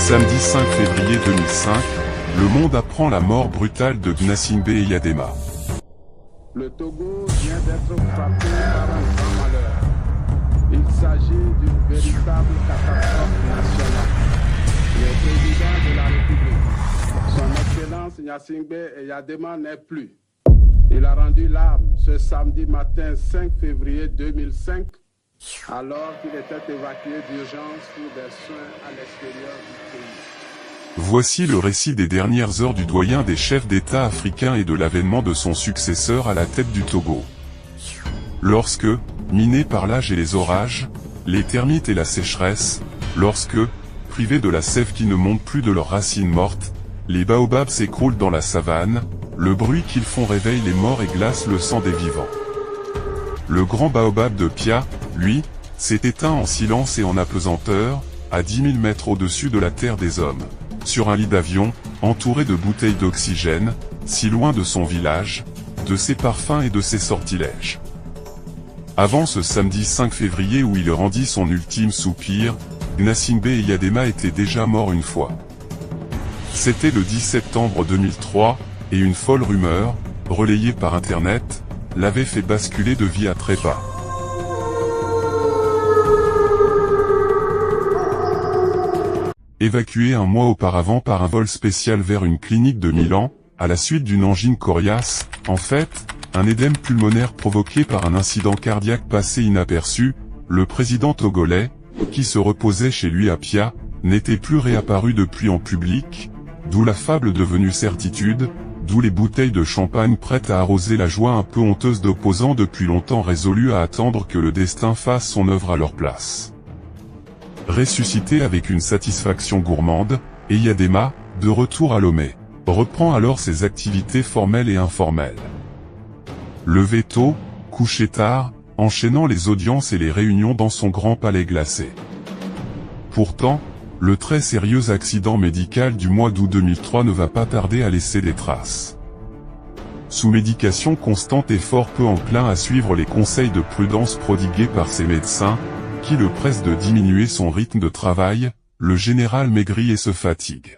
Samedi 5 février 2005, le monde apprend la mort brutale de Gnassingbé Eyadema. Le Togo vient d'être frappé par un grand malheur. Il s'agit d'une véritable catastrophe nationale. Le président de la République, son Excellence Gnassingbé Eyadema, n'est plus. Il a rendu l'âme ce samedi matin 5 février 2005, alors qu'il était évacué d'urgence pour des soins à l'extérieur du pays. Voici le récit des dernières heures du doyen des chefs d'État africains et de l'avènement de son successeur à la tête du Togo. Lorsque, minés par l'âge et les orages, les termites et la sécheresse, lorsque, privés de la sève qui ne monte plus de leurs racines mortes, les baobabs s'écroulent dans la savane, le bruit qu'ils font réveille les morts et glace le sang des vivants. Le grand baobab de Pia, lui, s'est éteint en silence et en apesanteur, à 10 000 mètres au-dessus de la terre des hommes, sur un lit d'avion, entouré de bouteilles d'oxygène, si loin de son village, de ses parfums et de ses sortilèges. Avant ce samedi 5 février où il rendit son ultime soupir, Gnassingbé Eyadema était déjà mort une fois. C'était le 10 septembre 2003, et une folle rumeur, relayée par Internet, l'avait fait basculer de vie à trépas. Évacué un mois auparavant par un vol spécial vers une clinique de Milan, à la suite d'une angine coriace, en fait, un édème pulmonaire provoqué par un incident cardiaque passé inaperçu, le président togolais, qui se reposait chez lui à Pia, n'était plus réapparu depuis en public, d'où la fable devenue certitude, d'où les bouteilles de champagne prêtes à arroser la joie un peu honteuse d'opposants depuis longtemps résolus à attendre que le destin fasse son œuvre à leur place. Ressuscité avec une satisfaction gourmande, Eyadema, de retour à Lomé, reprend alors ses activités formelles et informelles. Levé tôt, couché tard, enchaînant les audiences et les réunions dans son grand palais glacé. Pourtant, le très sérieux accident médical du mois d'août 2003 ne va pas tarder à laisser des traces. Sous médication constante et fort peu enclin à suivre les conseils de prudence prodigués par ses médecins, qui le pressent de diminuer son rythme de travail, le général maigrit et se fatigue.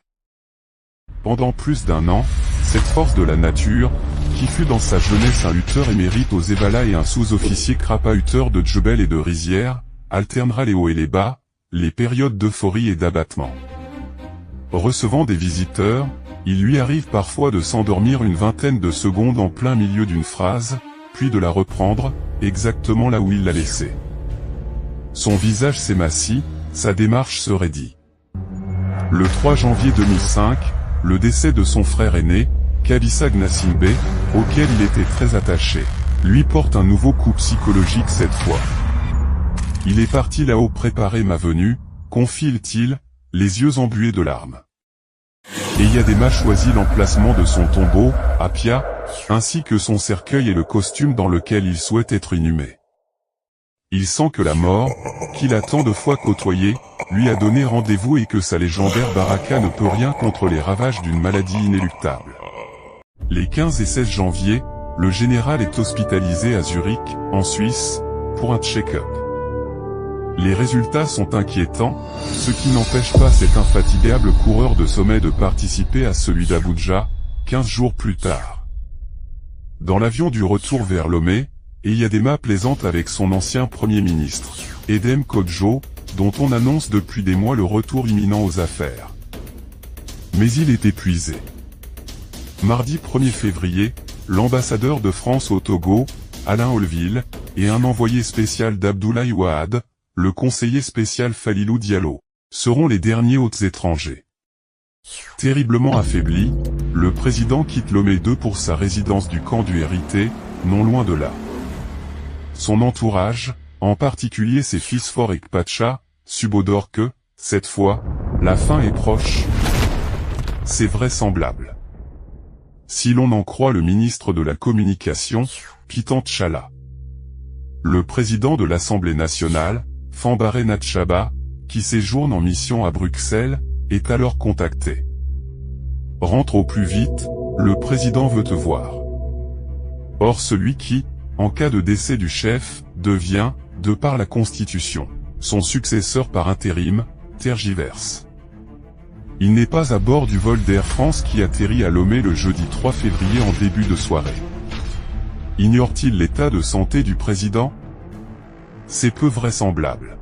Pendant plus d'un an, cette force de la nature, qui fut dans sa jeunesse un lutteur émérite aux Ébala et un sous-officier crapahuteur de Djebel et de Rizière, alternera les hauts et les bas, les périodes d'euphorie et d'abattement. Recevant des visiteurs, il lui arrive parfois de s'endormir une vingtaine de secondes en plein milieu d'une phrase, puis de la reprendre, exactement là où il l'a laissée. Son visage s'émacie, sa démarche se raidit. Le 3 janvier 2005, le décès de son frère aîné, Kabissa Gnassingbé, auquel il était très attaché, lui porte un nouveau coup psychologique cette fois. Il est parti là-haut préparer ma venue, confie-t-il, les yeux embués de larmes. Eyadema choisit l'emplacement de son tombeau, à Pia, ainsi que son cercueil et le costume dans lequel il souhaite être inhumé. Il sent que la mort, qu'il a tant de fois côtoyée, lui a donné rendez-vous et que sa légendaire baraka ne peut rien contre les ravages d'une maladie inéluctable. Les 15 et 16 janvier, le général est hospitalisé à Zurich, en Suisse, pour un check-up. Les résultats sont inquiétants, ce qui n'empêche pas cet infatigable coureur de sommet de participer à celui d'Abuja, 15 jours plus tard. Dans l'avion du retour vers Lomé, Eyadema plaisante avec son ancien Premier ministre, Edem Kodjo, dont on annonce depuis des mois le retour imminent aux affaires. Mais il est épuisé. Mardi 1er février, l'ambassadeur de France au Togo, Alain Olville, et un envoyé spécial d'Abdoulaye Wade, le conseiller spécial Falilou Diallo, seront les derniers hôtes étrangers. Terriblement affaibli, le président quitte Lomé 2 pour sa résidence du camp du RIT, non loin de là. Son entourage, en particulier ses fils Faure et Kpacha, subodore que, cette fois, la fin est proche. C'est vraisemblable. Si l'on en croit le ministre de la Communication, Pitan Tchala. Le président de l'Assemblée nationale, Fambaré Natchaba, qui séjourne en mission à Bruxelles, est alors contacté. Rentre au plus vite, le président veut te voir. Or celui qui, en cas de décès du chef, devient, de par la Constitution, son successeur par intérim, tergiverse. Il n'est pas à bord du vol d'Air France qui atterrit à Lomé le jeudi 3 février en début de soirée. Ignore-t-il l'état de santé du président? C'est peu vraisemblable.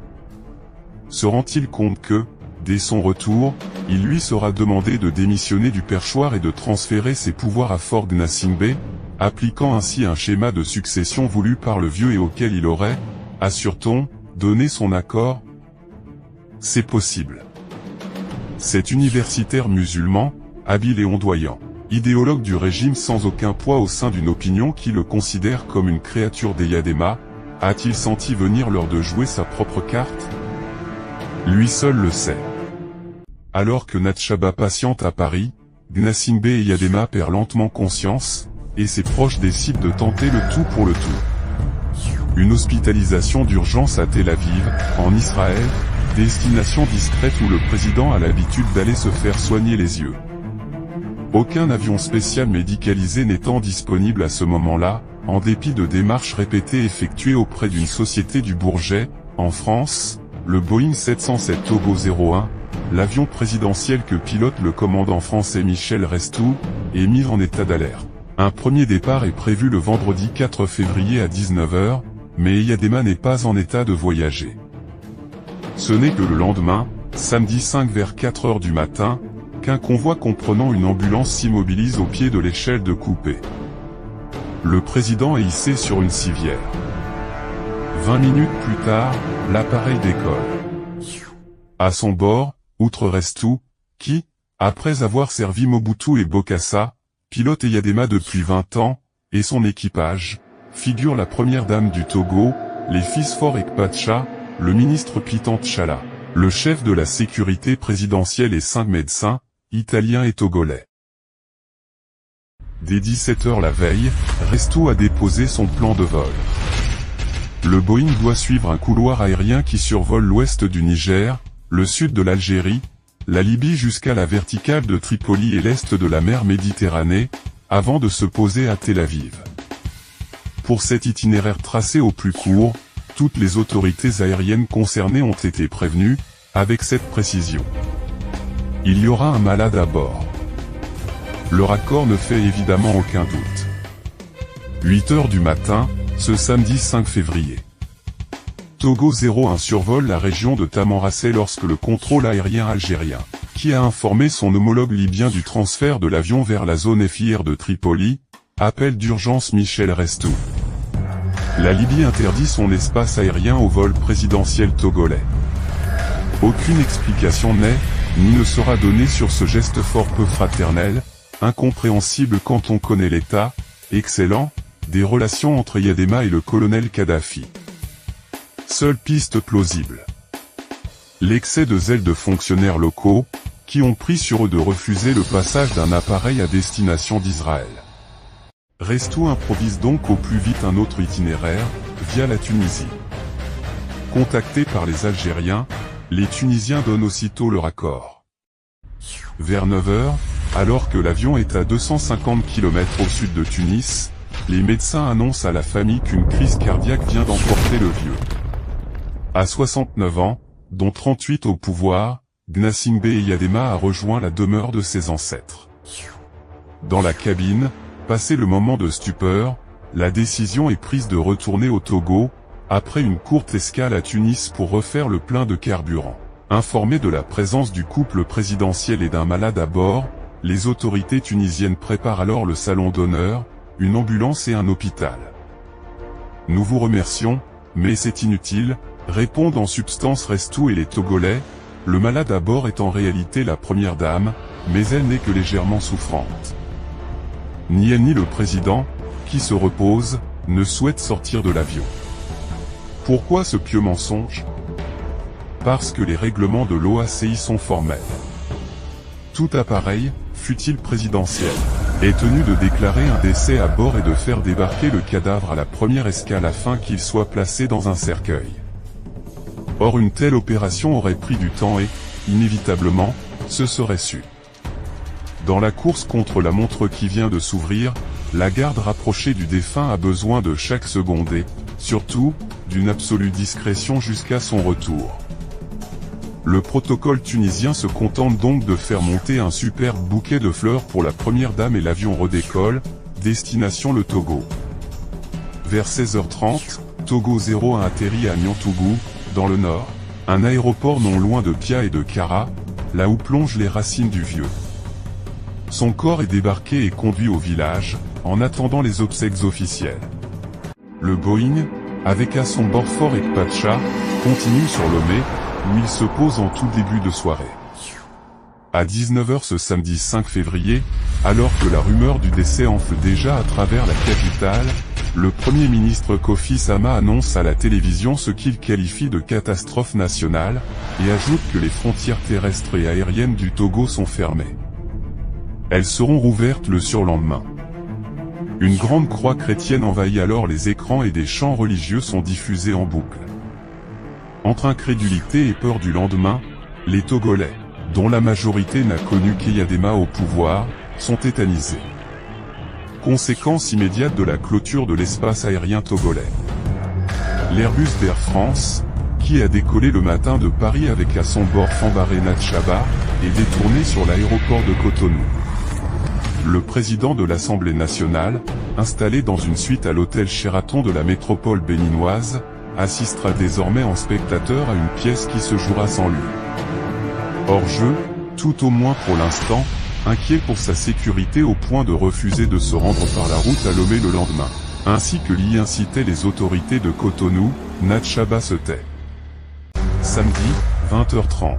Se rend-il compte que, dès son retour, il lui sera demandé de démissionner du perchoir et de transférer ses pouvoirs à Faure Gnassingbé, appliquant ainsi un schéma de succession voulu par le vieux et auquel il aurait, assure-t-on, donné son accord? C'est possible. Cet universitaire musulman, habile et ondoyant, idéologue du régime sans aucun poids au sein d'une opinion qui le considère comme une créature d'Eyadema, a-t-il senti venir l'heure de jouer sa propre carte? Lui seul le sait. Alors que Natchaba patiente à Paris, Gnassingbé Eyadema perd lentement conscience, et ses proches décident de tenter le tout pour le tout. Une hospitalisation d'urgence à Tel Aviv, en Israël, destination discrète où le président a l'habitude d'aller se faire soigner les yeux. Aucun avion spécial médicalisé n'étant disponible à ce moment-là, en dépit de démarches répétées effectuées auprès d'une société du Bourget, en France, le Boeing 707 Togo 01, l'avion présidentiel que pilote le commandant français Michel Restou, est mis en état d'alerte. Un premier départ est prévu le vendredi 4 février à 19 h, mais Eyadema n'est pas en état de voyager. Ce n'est que le lendemain, samedi 5 vers 4 h du matin, qu'un convoi comprenant une ambulance s'immobilise au pied de l'échelle de coupé. Le président est hissé sur une civière. 20 minutes plus tard, l'appareil décolle. À son bord, outre Restou, qui, après avoir servi Mobutu et Bokassa, pilote Eyadema depuis 20 ans, et son équipage, figure la première dame du Togo, les fils Faure Ekpacha, le ministre Pitant Tchala, le chef de la sécurité présidentielle et 5 médecins, italiens et togolais. Dès 17 h la veille, Restou a déposé son plan de vol. Le Boeing doit suivre un couloir aérien qui survole l'ouest du Niger, le sud de l'Algérie, la Libye jusqu'à la verticale de Tripoli et l'est de la mer Méditerranée, avant de se poser à Tel Aviv. Pour cet itinéraire tracé au plus court, toutes les autorités aériennes concernées ont été prévenues, avec cette précision. Il y aura un malade à bord. Le raccord ne fait évidemment aucun doute. 8 h du matin, ce samedi 5 février. Togo 01 survole la région de Tamanrasset lorsque le contrôle aérien algérien, qui a informé son homologue libyen du transfert de l'avion vers la zone FIR de Tripoli, appelle d'urgence Michel Restou. La Libye interdit son espace aérien au vol présidentiel togolais. Aucune explication n'est, ni ne sera donnée sur ce geste fort peu fraternel, incompréhensible quand on connaît l'état, excellent, des relations entre Eyadema et le colonel Kadhafi. Seule piste plausible. L'excès de zèle de fonctionnaires locaux, qui ont pris sur eux de refuser le passage d'un appareil à destination d'Israël. Restou improvise donc au plus vite un autre itinéraire, via la Tunisie. Contactés par les Algériens, les Tunisiens donnent aussitôt leur accord. Vers 9 h, alors que l'avion est à 250 km au sud de Tunis, les médecins annoncent à la famille qu'une crise cardiaque vient d'emporter le vieux. À 69 ans, dont 38 au pouvoir, Gnassingbé Eyadema a rejoint la demeure de ses ancêtres. Dans la cabine, passé le moment de stupeur, la décision est prise de retourner au Togo, après une courte escale à Tunis pour refaire le plein de carburant. Informés de la présence du couple présidentiel et d'un malade à bord, les autorités tunisiennes préparent alors le salon d'honneur, une ambulance et un hôpital. Nous vous remercions, mais c'est inutile, répondent en substance Restou et les Togolais, le malade à bord est en réalité la première dame, mais elle n'est que légèrement souffrante. Ni elle ni le président, qui se repose, ne souhaite sortir de l'avion. Pourquoi ce pieux mensonge? Parce que les règlements de l'OACI sont formels. Tout appareil, fût-il présidentiel, est tenu de déclarer un décès à bord et de faire débarquer le cadavre à la première escale afin qu'il soit placé dans un cercueil. Or une telle opération aurait pris du temps et, inévitablement, ce serait su. Dans la course contre la montre qui vient de s'ouvrir, la garde rapprochée du défunt a besoin de chaque seconde et, surtout, d'une absolue discrétion jusqu'à son retour. Le protocole tunisien se contente donc de faire monter un superbe bouquet de fleurs pour la première dame et l'avion redécolle, destination le Togo. Vers 16h30, Togo 01 atterrit à Niantougou, dans le nord, un aéroport non loin de Pia et de Kara, là où plongent les racines du vieux. Son corps est débarqué et conduit au village, en attendant les obsèques officielles. Le Boeing, avec à son bord Fort Ekpacha, continue sur Lomé, où il se pose en tout début de soirée. À 19h ce samedi 5 février, alors que la rumeur du décès enfle déjà à travers la capitale, le Premier ministre Kofi Sama annonce à la télévision ce qu'il qualifie de catastrophe nationale, et ajoute que les frontières terrestres et aériennes du Togo sont fermées. Elles seront rouvertes le surlendemain. Une grande croix chrétienne envahit alors les écrans et des chants religieux sont diffusés en boucle. Entre incrédulité et peur du lendemain, les Togolais, dont la majorité n'a connu qu'Eyadema au pouvoir, sont tétanisés. Conséquence immédiate de la clôture de l'espace aérien togolais. L'Airbus d'Air France, qui a décollé le matin de Paris avec à son bord Fambaré Natchaba, est détourné sur l'aéroport de Cotonou. Le président de l'Assemblée nationale, installé dans une suite à l'hôtel Sheraton de la métropole béninoise, assistera désormais en spectateur à une pièce qui se jouera sans lui. Hors jeu, tout au moins pour l'instant, inquiet pour sa sécurité au point de refuser de se rendre par la route à Lomé le lendemain, ainsi que l'y incitaient les autorités de Cotonou, Natchaba se tait. Samedi, 20h30.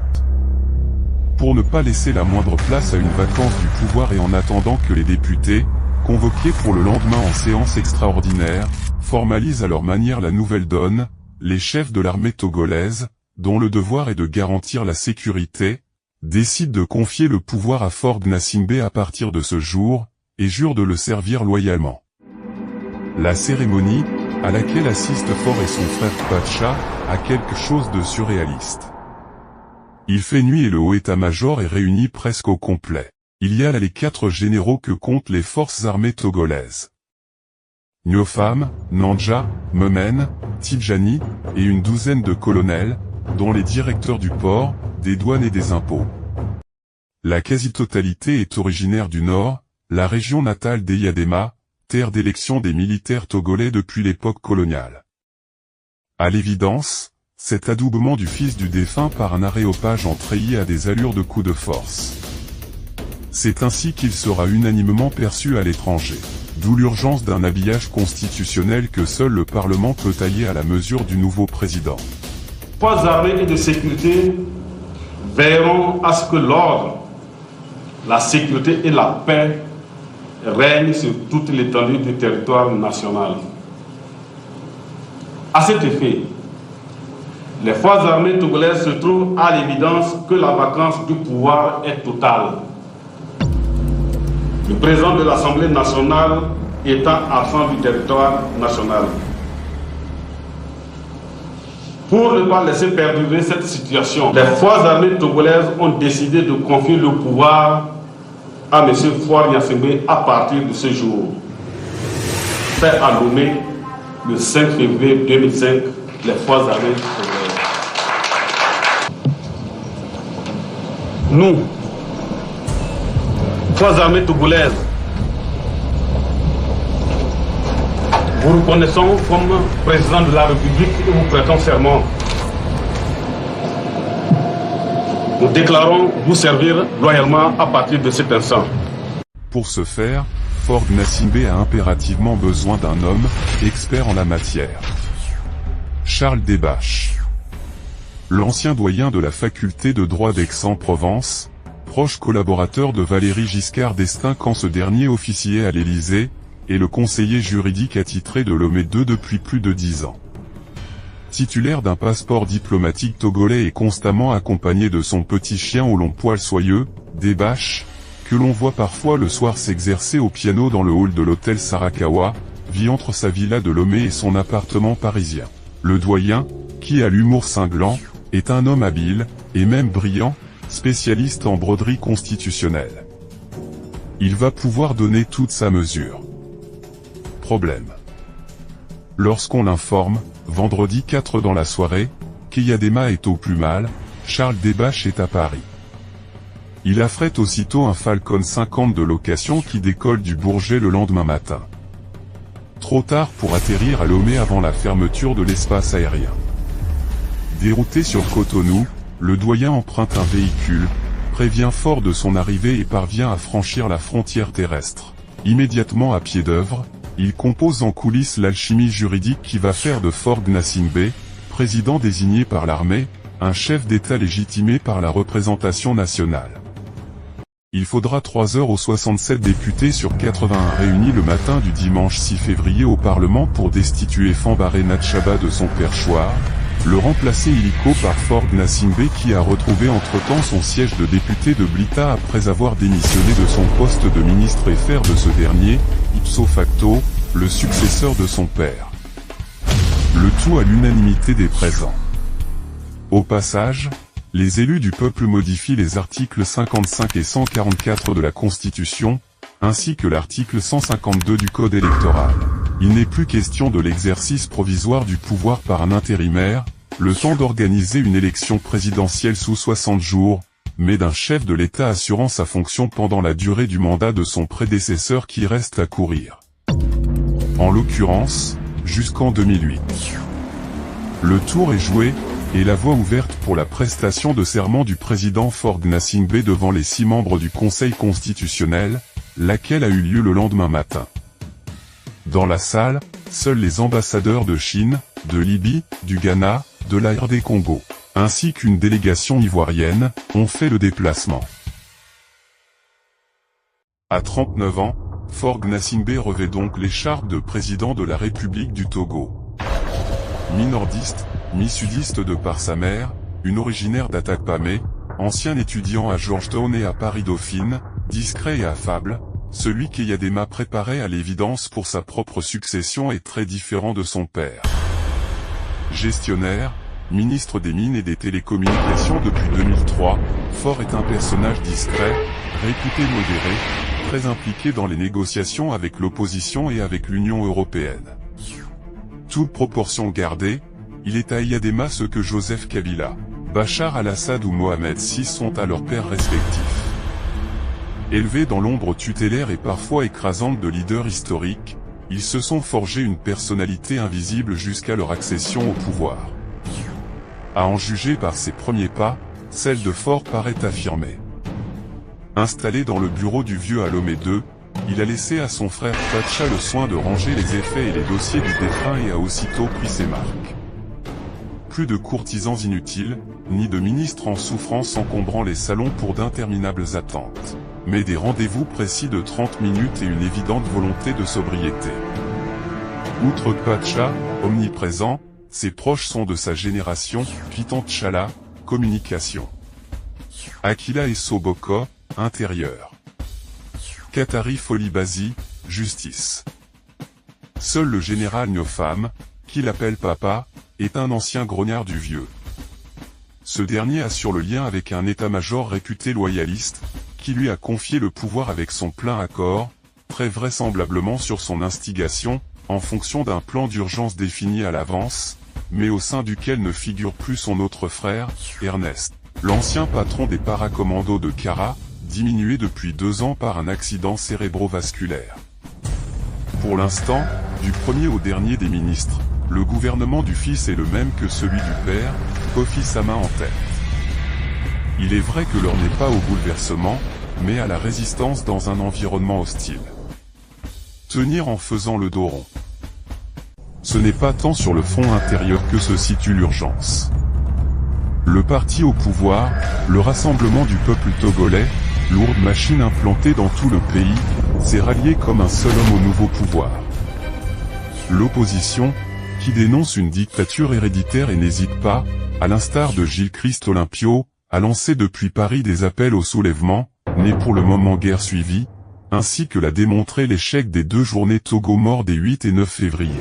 Pour ne pas laisser la moindre place à une vacance du pouvoir et en attendant que les députés, convoqués pour le lendemain en séance extraordinaire, formalisent à leur manière la nouvelle donne, les chefs de l'armée togolaise, dont le devoir est de garantir la sécurité, décident de confier le pouvoir à Faure Gnassingbé à partir de ce jour, et jurent de le servir loyalement. La cérémonie, à laquelle assistent Faure et son frère Pacha, a quelque chose de surréaliste. Il fait nuit et le haut état-major est réuni presque au complet. Il y a là les 4 généraux que comptent les forces armées togolaises. Nyofam, Nandja, Memen, Tidjani, et une douzaine de colonels, dont les directeurs du port, des douanes et des impôts. La quasi-totalité est originaire du Nord, la région natale d'Eyadema, terre d'élection des militaires togolais depuis l'époque coloniale. À l'évidence, cet adoubement du fils du défunt par un aréopage en treillis a des allures de coup de force. C'est ainsi qu'il sera unanimement perçu à l'étranger. D'où l'urgence d'un habillage constitutionnel que seul le Parlement peut tailler à la mesure du nouveau président. Forces armées et de sécurité veilleront à ce que l'ordre, la sécurité et la paix règnent sur toute l'étendue du territoire national. À cet effet, les forces armées togolaises se trouvent à l'évidence que la vacance du pouvoir est totale. Le président de l'Assemblée nationale étant absent du territoire national. Pour ne pas laisser perdurer cette situation, les forces armées togolaises ont décidé de confier le pouvoir à M. Faure Gnassingbé à partir de ce jour. Fait à Lomé, le 5 février 2005, les forces armées togolaises. Nous, forces armées togolaises, vous reconnaissons comme président de la République et vous prêtons serment. Nous déclarons vous servir loyalement à partir de cet instant. Pour ce faire, Faure Gnassingbé a impérativement besoin d'un homme, expert en la matière. Charles Desbaches. L'ancien doyen de la faculté de droit d'Aix-en-Provence, proche collaborateur de Valéry Giscard d'Estaing quand ce dernier officiait à l'Élysée, et le conseiller juridique attitré de Lomé II depuis plus de 10 ans. Titulaire d'un passeport diplomatique togolais et constamment accompagné de son petit chien au long poil soyeux, Desbaches, que l'on voit parfois le soir s'exercer au piano dans le hall de l'hôtel Sarakawa, vit entre sa villa de Lomé et son appartement parisien. Le doyen, qui a l'humour cinglant, est un homme habile, et même brillant, spécialiste en broderie constitutionnelle. Il va pouvoir donner toute sa mesure. Problème. Lorsqu'on l'informe, vendredi 4 dans la soirée, qu'Eyadema est au plus mal, Charles Debache est à Paris. Il affrète aussitôt un Falcon 50 de location qui décolle du Bourget le lendemain matin. Trop tard pour atterrir à Lomé avant la fermeture de l'espace aérien. Dérouté sur Cotonou, le doyen emprunte un véhicule, prévient Faure de son arrivée et parvient à franchir la frontière terrestre. Immédiatement à pied d'œuvre, il compose en coulisses l'alchimie juridique qui va faire de Faure Gnassingbé, président désigné par l'armée, un chef d'État légitimé par la représentation nationale. Il faudra 3 heures aux 67 députés sur 81 réunis le matin du dimanche 6 février au Parlement pour destituer Fambaré Natchaba de son perchoir, le remplacer illico par Faure Gnassingbé qui a retrouvé entre-temps son siège de député de Blita après avoir démissionné de son poste de ministre et faire de ce dernier, ipso facto, le successeur de son père. Le tout à l'unanimité des présents. Au passage, les élus du peuple modifient les articles 55 et 144 de la Constitution, ainsi que l'article 152 du Code électoral. Il n'est plus question de l'exercice provisoire du pouvoir par un intérimaire, le temps d'organiser une élection présidentielle sous 60 jours, mais d'un chef de l'État assurant sa fonction pendant la durée du mandat de son prédécesseur qui reste à courir. En l'occurrence, jusqu'en 2008. Le tour est joué, et la voie ouverte pour la prestation de serment du président Faure Gnassingbé devant les 6 membres du Conseil constitutionnel, laquelle a eu lieu le lendemain matin. Dans la salle, seuls les ambassadeurs de Chine, de Libye, du Ghana, de la RD Congo, ainsi qu'une délégation ivoirienne, ont fait le déplacement. À 39 ans, Faure Gnassingbé revêt donc l'écharpe de président de la République du Togo. Mi-nordiste, mi-sudiste de par sa mère, une originaire d'Atakpamé, ancien étudiant à Georgetown et à Paris-Dauphine, discret et affable, celui qu'Eyadema préparait à l'évidence pour sa propre succession est très différent de son père. Gestionnaire, ministre des Mines et des Télécommunications depuis 2003, Faure est un personnage discret, réputé modéré, très impliqué dans les négociations avec l'opposition et avec l'Union européenne. Toute proportion gardée, il est à Eyadema ce que Joseph Kabila, Bachar al-Assad ou Mohamed VI sont à leurs pères respectifs. Élevés dans l'ombre tutélaire et parfois écrasante de leaders historiques, ils se sont forgés une personnalité invisible jusqu'à leur accession au pouvoir. À en juger par ses premiers pas, celle de Faure paraît affirmée. Installé dans le bureau du vieux à Lomé II, il a laissé à son frère Fatcha le soin de ranger les effets et les dossiers du défunt et a aussitôt pris ses marques. Plus de courtisans inutiles, ni de ministres en souffrance encombrant les salons pour d'interminables attentes, mais des rendez-vous précis de 30 minutes et une évidente volonté de sobriété. Outre Fatcha, omniprésent, ses proches sont de sa génération, Pitan Tchala, communication. Akila et Soboko, intérieur. Katari Folibasi, justice. Seul le général Niofam, qui l'appelle papa, est un ancien grognard du vieux. Ce dernier assure le lien avec un état-major réputé loyaliste, qui lui a confié le pouvoir avec son plein accord, très vraisemblablement sur son instigation, en fonction d'un plan d'urgence défini à l'avance, mais au sein duquel ne figure plus son autre frère, Ernest, l'ancien patron des paracommandos de Kara, diminué depuis 2 ans par un accident cérébrovasculaire. Pour l'instant, du premier au dernier des ministres, le gouvernement du fils est le même que celui du père, Kofi Sama en tête. Il est vrai que l'heure n'est pas au bouleversement, mais à la résistance dans un environnement hostile. Tenir en faisant le dos rond. Ce n'est pas tant sur le front intérieur que se situe l'urgence. Le parti au pouvoir, le Rassemblement du peuple togolais, lourde machine implantée dans tout le pays, s'est rallié comme un seul homme au nouveau pouvoir. L'opposition, qui dénonce une dictature héréditaire et n'hésite pas, à l'instar de Gilles-Christ Olympio, à lancer depuis Paris des appels au soulèvement, n'est pour le moment guère suivi, ainsi que l'a démontré l'échec des 2 journées Togo morts des 8 et 9 février.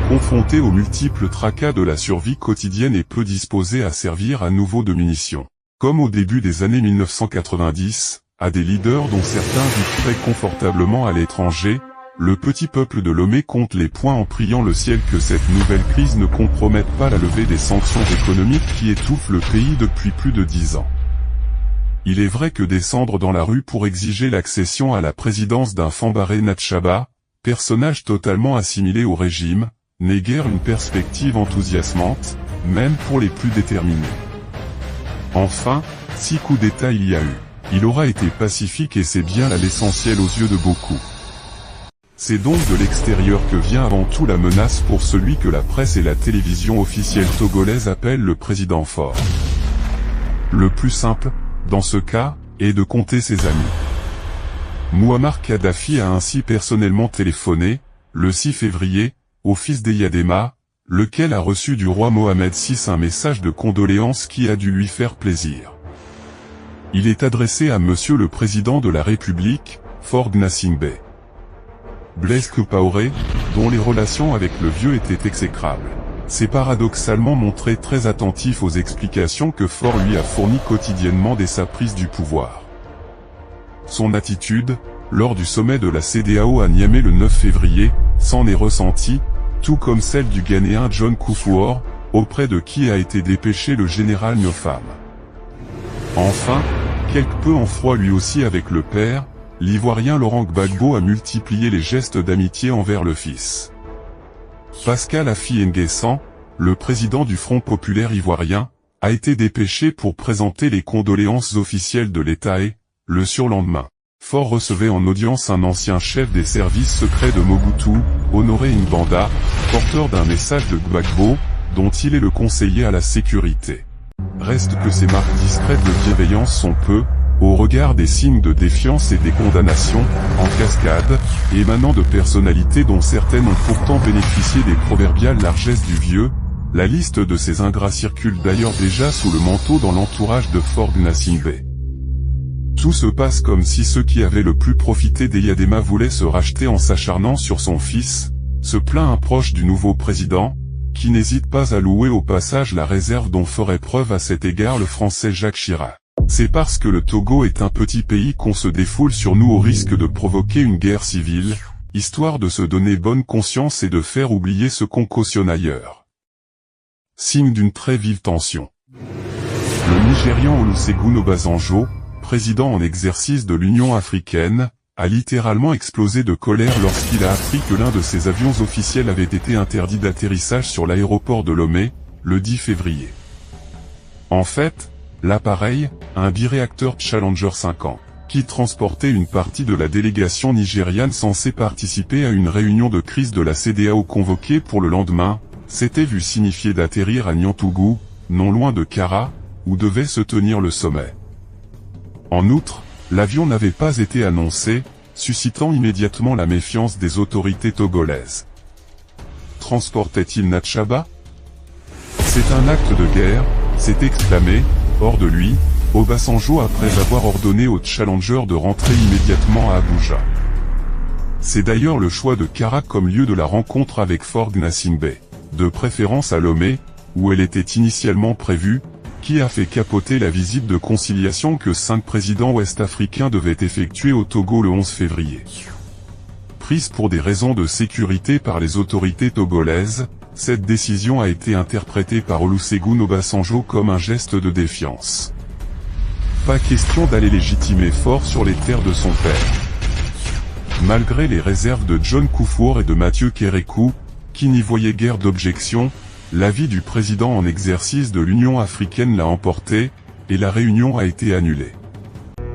Confronté aux multiples tracas de la survie quotidienne et peu disposé à servir à nouveau de munitions, comme au début des années 1990, à des leaders dont certains vivent très confortablement à l'étranger, le petit peuple de Lomé compte les points en priant le ciel que cette nouvelle crise ne compromette pas la levée des sanctions économiques qui étouffent le pays depuis plus de 10 ans. Il est vrai que descendre dans la rue pour exiger l'accession à la présidence d'un Fambaré Natchaba, personnage totalement assimilé au régime, n'est guère une perspective enthousiasmante, même pour les plus déterminés. Enfin, si coup d'État il y a eu, il aura été pacifique et c'est bien là l'essentiel aux yeux de beaucoup. C'est donc de l'extérieur que vient avant tout la menace pour celui que la presse et la télévision officielle togolaise appellent le président fort. Le plus simple, dans ce cas, est de compter ses amis. Mouammar Kadhafi a ainsi personnellement téléphoné, le 6 février, au fils d'Eyadema, lequel a reçu du roi Mohamed VI un message de condoléances qui a dû lui faire plaisir. Il est adressé à Monsieur le Président de la République, Faure Gnassingbé. Blaise Compaoré, dont les relations avec le vieux étaient exécrables, s'est paradoxalement montré très attentif aux explications que Faure lui a fournies quotidiennement dès sa prise du pouvoir. Son attitude, lors du sommet de la CEDEAO à Niamey le 9 février, s'en est ressentie, tout comme celle du Ghanéen John Kufuor, auprès de qui a été dépêché le général Niofam. Enfin, quelque peu en froid lui aussi avec le père, l'Ivoirien Laurent Gbagbo a multiplié les gestes d'amitié envers le fils. Pascal Affi N'Guessan, le président du Front populaire ivoirien, a été dépêché pour présenter les condoléances officielles de l'État et, le surlendemain, Faure recevait en audience un ancien chef des services secrets de Mobutu, Honoré Ngbanda, porteur d'un message de Gbagbo, dont il est le conseiller à la sécurité. Reste que ces marques discrètes de bienveillance sont peu, au regard des signes de défiance et des condamnations, en cascade, émanant de personnalités dont certaines ont pourtant bénéficié des proverbiales largesses du vieux. La liste de ces ingrats circule d'ailleurs déjà sous le manteau dans l'entourage de Faure Gnassingbé. Tout se passe comme si ceux qui avaient le plus profité d'Eyadema voulaient se racheter en s'acharnant sur son fils, se plaint un proche du nouveau président, qui n'hésite pas à louer au passage la réserve dont ferait preuve à cet égard le français Jacques Chirac. C'est parce que le Togo est un petit pays qu'on se défoule sur nous au risque de provoquer une guerre civile, histoire de se donner bonne conscience et de faire oublier ce qu'on cautionne ailleurs. Signe d'une très vive tension. Le Nigérian Olusegun Obasanjo, président en exercice de l'Union africaine, a littéralement explosé de colère lorsqu'il a appris que l'un de ses avions officiels avait été interdit d'atterrissage sur l'aéroport de Lomé, le 10 février. En fait, l'appareil, un biréacteur Challenger 50, qui transportait une partie de la délégation nigériane censée participer à une réunion de crise de la CEDEAO convoquée pour le lendemain, s'était vu signifier d'atterrir à Niantougou, non loin de Kara, où devait se tenir le sommet. En outre, l'avion n'avait pas été annoncé, suscitant immédiatement la méfiance des autorités togolaises. Transportait-il Natchaba? C'est un acte de guerre, s'est exclamé, hors de lui, Obasanjo après avoir ordonné au Challenger de rentrer immédiatement à Abuja. C'est d'ailleurs le choix de Kara comme lieu de la rencontre avec Faure Gnassingbé, de préférence à Lomé, où elle était initialement prévue, qui a fait capoter la visite de conciliation que 5 présidents ouest-africains devaient effectuer au Togo le 11 février. Prise pour des raisons de sécurité par les autorités togolaises, cette décision a été interprétée par Olusegun Obasanjo comme un geste de défiance. Pas question d'aller légitimer Faure sur les terres de son père. Malgré les réserves de John Kufuor et de Mathieu Kérékou, qui n'y voyaient guère d'objection, l'avis du président en exercice de l'Union africaine l'a emporté, et la réunion a été annulée.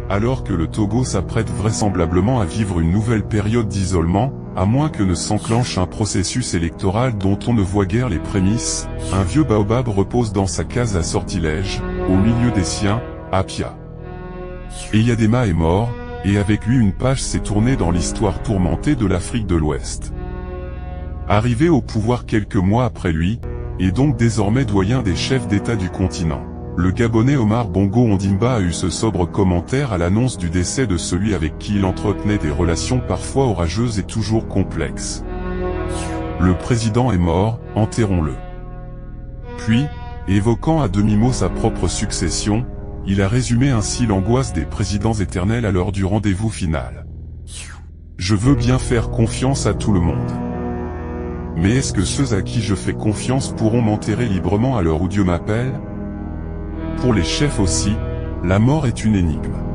Alors que le Togo s'apprête vraisemblablement à vivre une nouvelle période d'isolement, à moins que ne s'enclenche un processus électoral dont on ne voit guère les prémices, un vieux baobab repose dans sa case à sortilèges, au milieu des siens, à Pia. Eyadema est mort, et avec lui une page s'est tournée dans l'histoire tourmentée de l'Afrique de l'Ouest. Arrivé au pouvoir quelques mois après lui, et donc désormais doyen des chefs d'État du continent, le Gabonais Omar Bongo Ondimba a eu ce sobre commentaire à l'annonce du décès de celui avec qui il entretenait des relations parfois orageuses et toujours complexes. Le président est mort, enterrons-le. Puis, évoquant à demi-mot sa propre succession, il a résumé ainsi l'angoisse des présidents éternels à l'heure du rendez-vous final. Je veux bien faire confiance à tout le monde. Mais est-ce que ceux à qui je fais confiance pourront m'enterrer librement à l'heure où Dieu m'appelle? Pour les chefs aussi, la mort est une énigme.